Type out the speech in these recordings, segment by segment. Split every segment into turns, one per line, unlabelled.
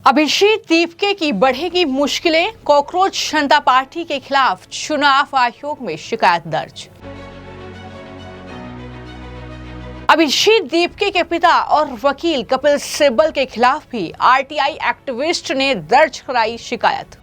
अभिजीत दीपके की बढ़ेगी मुश्किलें, कॉकरोच जनता पार्टी के खिलाफ चुनाव आयोग में शिकायत दर्ज। अभिजीत दीपके के पिता और वकील कपिल सिब्बल के खिलाफ भी आरटीआई एक्टिविस्ट ने दर्ज कराई शिकायत।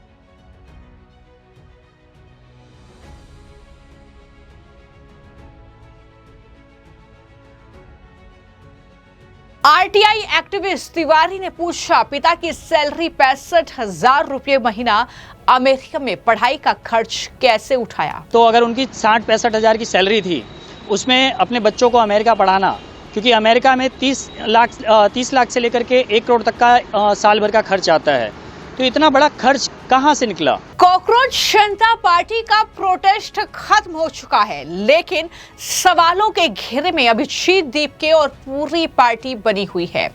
आरटीआई एक्टिविस्ट तिवारी ने पूछा, पिता की सैलरी 65,000 रुपये महीना, अमेरिका में पढ़ाई का खर्च कैसे उठाया।
तो अगर उनकी 60-65 हज़ार की सैलरी थी, उसमें अपने बच्चों को अमेरिका पढ़ाना, क्योंकि अमेरिका में 30 लाख से लेकर के 1 करोड़ तक का साल भर का खर्च आता है, तो इतना बड़ा खर्च कहां से निकला।
कॉकरोच जनता पार्टी का प्रोटेस्ट खत्म हो चुका है, लेकिन सवालों के घेरे में अभिजीत दीपके और पूरी पार्टी बनी हुई है।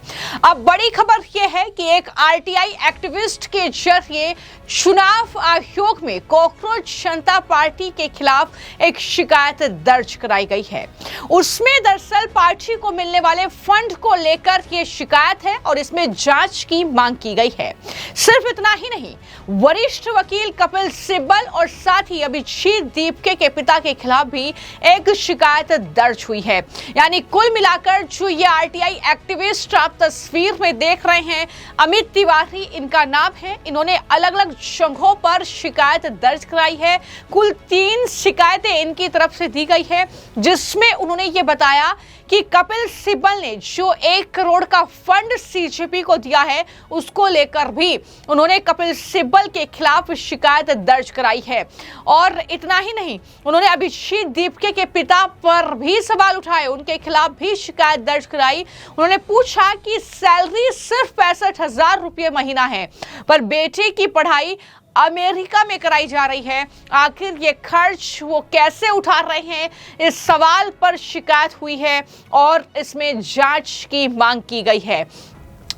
अब बड़ी खबर यह है कि एक आरटीआई एक्टिविस्ट के जरिए चुनाव आयोग में कॉकरोच जनता पार्टी के खिलाफ एक शिकायत दर्ज कराई गई है। उसमें दरअसल पार्टी को मिलने वाले फंड को लेकर यह शिकायत है और इसमें जांच की मांग की गई है। सिर्फ इतना ही नहीं, वरिष्ठ वकील कपिल सिब्बल और साथ ही अभिजीत दीपके के पिता के खिलाफ भी एक शिकायत दर्ज हुई है। यानी कुल मिलाकर जो ये आरटीआई एक्टिविस्ट आप तस्वीर में देख रहे हैं, अमित तिवारी इनका नाम है। इन्होंने अलग अलग जगहों पर शिकायत दर्ज कराई है। कुल 3 शिकायतें इनकी तरफ से दी गई है, जिसमें उन्होंने ये बताया कि कपिल सिब्बल ने जो 1 करोड़ का फंड सीजेपी को दिया है, उसको लेकर भी उन्होंने कपिल सिब्बल के खिलाफ शिकायत दर्ज कराई है। और इतना ही नहीं, उन्होंने अभिजीत दीपके के पिता पर भी सवाल उठाए, उनके खिलाफ भी शिकायत दर्ज कराई। उन्होंने पूछा कि सैलरी सिर्फ 65,000 रुपये महीना है, पर बेटे की पढ़ाई अमेरिका में कराई जा रही है, आखिर ये खर्च वो कैसे उठा रहे हैं, इस सवाल पर शिकायत हुई है और इसमें जांच की मांग की गई है।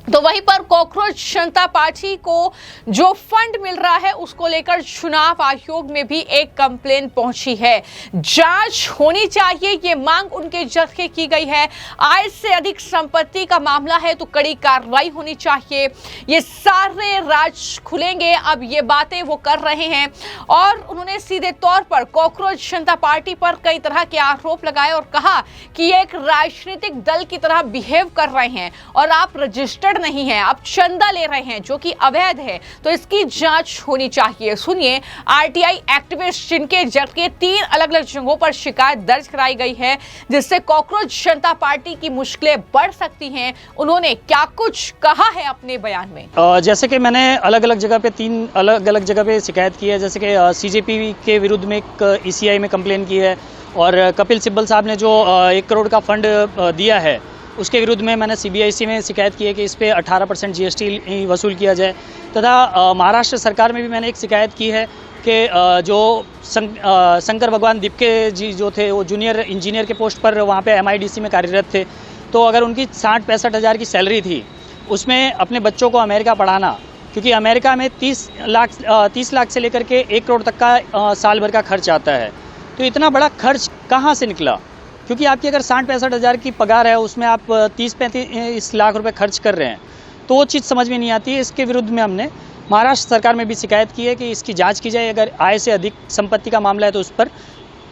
तो वहीं पर कॉकरोच जनता पार्टी को जो फंड मिल रहा है, उसको लेकर चुनाव आयोग में भी एक कंप्लेन पहुंची है। जांच होनी चाहिए, ये मांग उनके जरिए की गई है। आय से अधिक संपत्ति का मामला है तो कड़ी कार्रवाई होनी चाहिए। ये सारे राज खुलेंगे, अब ये बातें वो कर रहे हैं। और उन्होंने सीधे तौर पर कॉकरोच जनता पार्टी पर कई तरह के आरोप लगाए और कहा कि ये एक राजनीतिक दल की तरह बिहेव कर रहे हैं और आप रजिस्टर्ड नहीं है, आप चंदा ले रहे हैं जो कि अवैध है, तो इसकी जांच होनी चाहिए। सुनिए आरटीआई एक्टिविस्ट जिनके जरिए 3 अलग अलग जगहों पर शिकायत दर्ज कराई गई है, जिससे कॉकरोच जनता पार्टी की मुश्किलें बढ़ सकती हैं, उन्होंने क्या कुछ कहा है अपने बयान में।
जैसे कि मैंने अलग अलग जगह पे 3 अलग अलग जगह पे शिकायत की है। जैसे कि सीजेपी के विरुद्ध में एक ईसीआई में कंप्लेन की है, और कपिल सिब्बल साहब ने जो 1 करोड़ का फंड दिया है, उसके विरुद्ध में मैंने सीबीआईसी में शिकायत की है कि इस पे 18% जीएसटी वसूल किया जाए। तथा महाराष्ट्र सरकार में भी मैंने एक शिकायत की है कि जो शंकर भगवान दीपके जी जो थे, वो जूनियर इंजीनियर के पोस्ट पर वहाँ पे एमआईडीसी में कार्यरत थे। तो अगर उनकी 60-65 हज़ार की सैलरी थी, उसमें अपने बच्चों को अमेरिका पढ़ाना, क्योंकि अमेरिका में 30 लाख से लेकर के 1 करोड़ तक का साल भर का खर्च आता है, तो इतना बड़ा खर्च कहाँ से निकला। क्योंकि आपकी अगर 60-65 हज़ार की पगार है, उसमें आप 30-35 लाख रुपए खर्च कर रहे हैं, तो वो चीज़ समझ में नहीं आती है। इसके विरुद्ध में हमने महाराष्ट्र सरकार में भी शिकायत की है कि इसकी जांच की जाए। अगर आय से अधिक संपत्ति का मामला है तो उस पर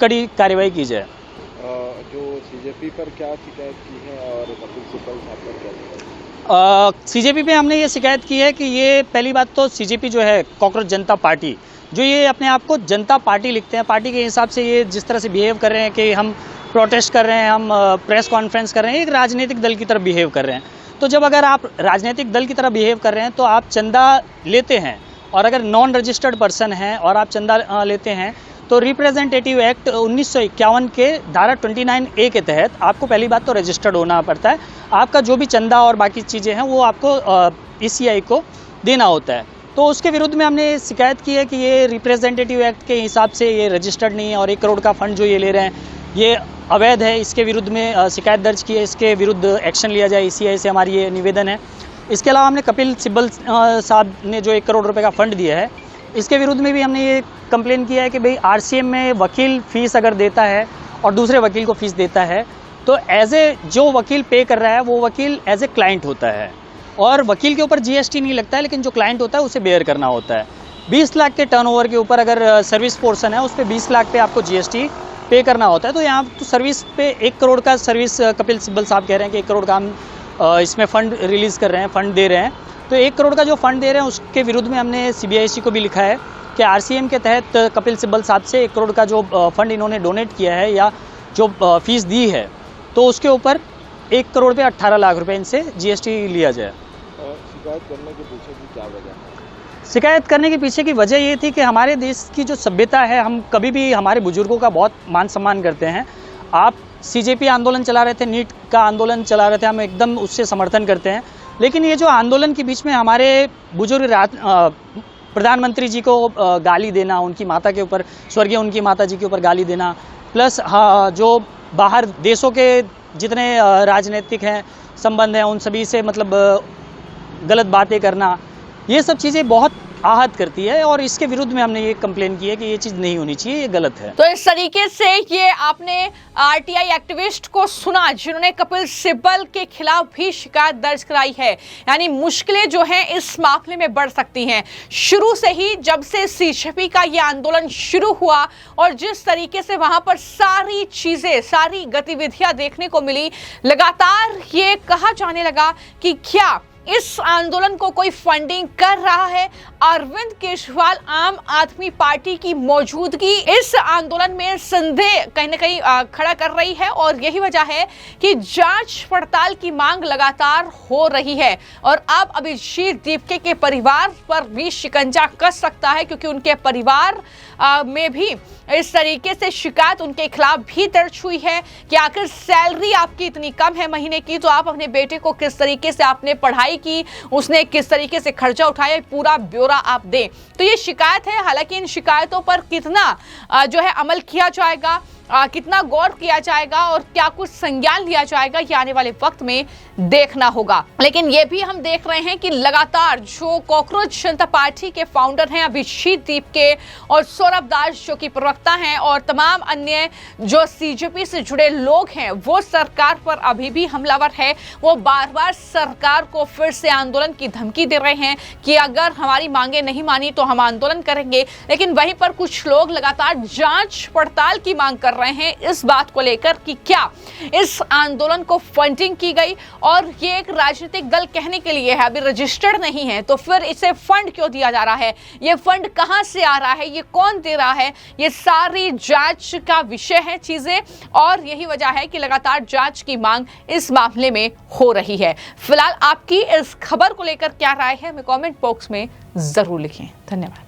कड़ी कार्रवाई की जाए।
जो सीजेपी पर क्या शिकायत की है और कपिल सिब्बल साहब पर क्या शिकायत?
सीजेपी पे हमने ये शिकायत की है कि ये पहली बात तो सीजेपी जो है, कॉकरोच जनता पार्टी, जो ये अपने आप को जनता पार्टी लिखते हैं, पार्टी के हिसाब से ये जिस तरह से बिहेव कर रहे हैं कि हम प्रोटेस्ट कर रहे हैं, हम प्रेस कॉन्फ्रेंस कर रहे हैं, एक राजनीतिक दल की तरह बिहेव कर रहे हैं। तो जब अगर आप राजनीतिक दल की तरह बिहेव कर रहे हैं तो आप चंदा लेते हैं, और अगर नॉन रजिस्टर्ड पर्सन हैं और आप चंदा लेते हैं, तो रिप्रेजेंटेटिव एक्ट 1951 के धारा 29A के तहत आपको पहली बात तो रजिस्टर्ड होना पड़ता है। आपका जो भी चंदा और बाकी चीज़ें हैं वो आपको ईसीआई को देना होता है। तो उसके विरुद्ध में हमने शिकायत की है कि ये रिप्रेजेंटेटिव एक्ट के हिसाब से ये रजिस्टर्ड नहीं है, और 1 करोड़ का फंड जो ये ले रहे हैं ये अवैध है। इसके विरुद्ध में शिकायत दर्ज की है, इसके विरुद्ध एक्शन लिया जाए, ईसीआई से हमारी ये निवेदन है। इसके अलावा हमने कपिल सिब्बल साहब ने जो 1 करोड़ रुपए का फंड दिया है, इसके विरुद्ध में भी हमने ये कंप्लेन किया है कि भाई आरसीएम में वकील फ़ीस अगर देता है और दूसरे वकील को फ़ीस देता है, तो एज ए जो वकील पे कर रहा है वो वकील एज ए क्लाइंट होता है। और वकील के ऊपर जीएसटी नहीं लगता है, लेकिन जो क्लाइंट होता है उसे बेयर करना होता है। 20 लाख के टर्नओवर के ऊपर अगर सर्विस पोर्शन है उस पर 20 लाख पे आपको जीएसटी पे करना होता है। तो यहाँ तो सर्विस पे 1 करोड़ का सर्विस कपिल सिब्बल साहब कह रहे हैं कि 1 करोड़ का हम इसमें फ़ंड रिलीज़ कर रहे हैं, फ़ंड दे रहे हैं। तो 1 करोड़ का जो फ़ंड दे रहे हैं उसके विरुद्ध में हमने CBIC को भी लिखा है कि RCM के तहत कपिल सिब्बल साहब से 1 करोड़ का जो फ़ंड इन्होंने डोनेट किया है या जो फीस दी है, तो उसके ऊपर 1 करोड़ पे 18 लाख रुपए इनसे जीएसटी लिया जाए।
शिकायत करने के पीछे की क्या वजह है?
शिकायत करने के पीछे की वजह ये थी कि हमारे देश की जो सभ्यता है, हम कभी भी हमारे बुजुर्गों का बहुत मान सम्मान करते हैं। आप CJP आंदोलन चला रहे थे, नीट का आंदोलन चला रहे थे, हम एकदम उससे समर्थन करते हैं। लेकिन ये जो आंदोलन के बीच में हमारे बुजुर्ग प्रधानमंत्री जी को गाली देना, उनकी माता के ऊपर, स्वर्गीय उनकी माता जी के ऊपर गाली देना, प्लस जो बाहर देशों के जितने राजनीतिक हैं संबंध हैं उन सभी से मतलब गलत बातें करना, ये सब चीज़ें बहुत आहत करती है और इसके विरुद्ध में हमने ये कंप्लेन की है कि ये चीज़ नहीं होनी चाहिए, ये गलत है।
तो इस तरीके से ये आपने RTI एक्टिविस्ट को सुना जिन्होंने कपिल सिब्बल के खिलाफ भी शिकायत दर्ज कराई है। यानी मुश्किलें जो हैं इस मामले में बढ़ सकती हैं। शुरू से ही जब से CJP का ये आंदोलन शुरू हुआ और जिस तरीके से वहां पर सारी चीजें, सारी गतिविधियां देखने को मिली, लगातार ये कहा जाने लगा कि क्या इस आंदोलन को कोई फंडिंग कर रहा है। अरविंद केजरीवाल आम आदमी पार्टी की मौजूदगी इस आंदोलन में संदेह कहीं ना कहीं खड़ा कर रही है और यही वजह है कि जांच पड़ताल की मांग लगातार हो रही है। और अब अभिजीत दीपके के परिवार पर भी शिकंजा कस सकता है, क्योंकि उनके परिवार में भी इस तरीके से शिकायत उनके खिलाफ भी दर्ज हुई है कि आखिर सैलरी आपकी इतनी कम है महीने की, तो आप अपने बेटे को किस तरीके से आपने पढ़ाई की, उसने किस तरीके से खर्चा उठाया, पूरा ब्यौरा आप दें। तो ये शिकायत है। हालांकि इन शिकायतों पर कितना जो है अमल किया जाएगा, कितना गौर किया जाएगा और क्या कुछ संज्ञान लिया जाएगा, ये आने वाले वक्त में देखना होगा। लेकिन ये भी हम देख रहे हैं कि लगातार जो कॉकरोच जनता पार्टी के फाउंडर हैं अभिजीत दीपके और सौरभ दास जो कि प्रवक्ता हैं और तमाम अन्य जो CJP से जुड़े लोग हैं, वो सरकार पर अभी भी हमलावर है। वो बार बार सरकार को फिर से आंदोलन की धमकी दे रहे हैं कि अगर हमारी मांगे नहीं मानी तो हम आंदोलन करेंगे। लेकिन वहीं पर कुछ लोग लगातार जांच पड़ताल की मांग कर रहे हैं इस बात को लेकर कि क्या इस आंदोलन को फंडिंग की गई, और ये एक राजनीतिक दल कहने के लिए है, अभी रजिस्टर्ड नहीं है, तो फिर इसे फंड क्यों दिया जा रहा है, ये फंड कहां से आ रहा है, ये कौन दे रहा है, ये सारी जांच का विषय है चीजें। और यही वजह है कि लगातार जांच की मांग इस मामले में हो रही है। फिलहाल आपकी इस खबर को लेकर क्या राय है, हमें कमेंट बॉक्स में जरूर लिखें। धन्यवाद।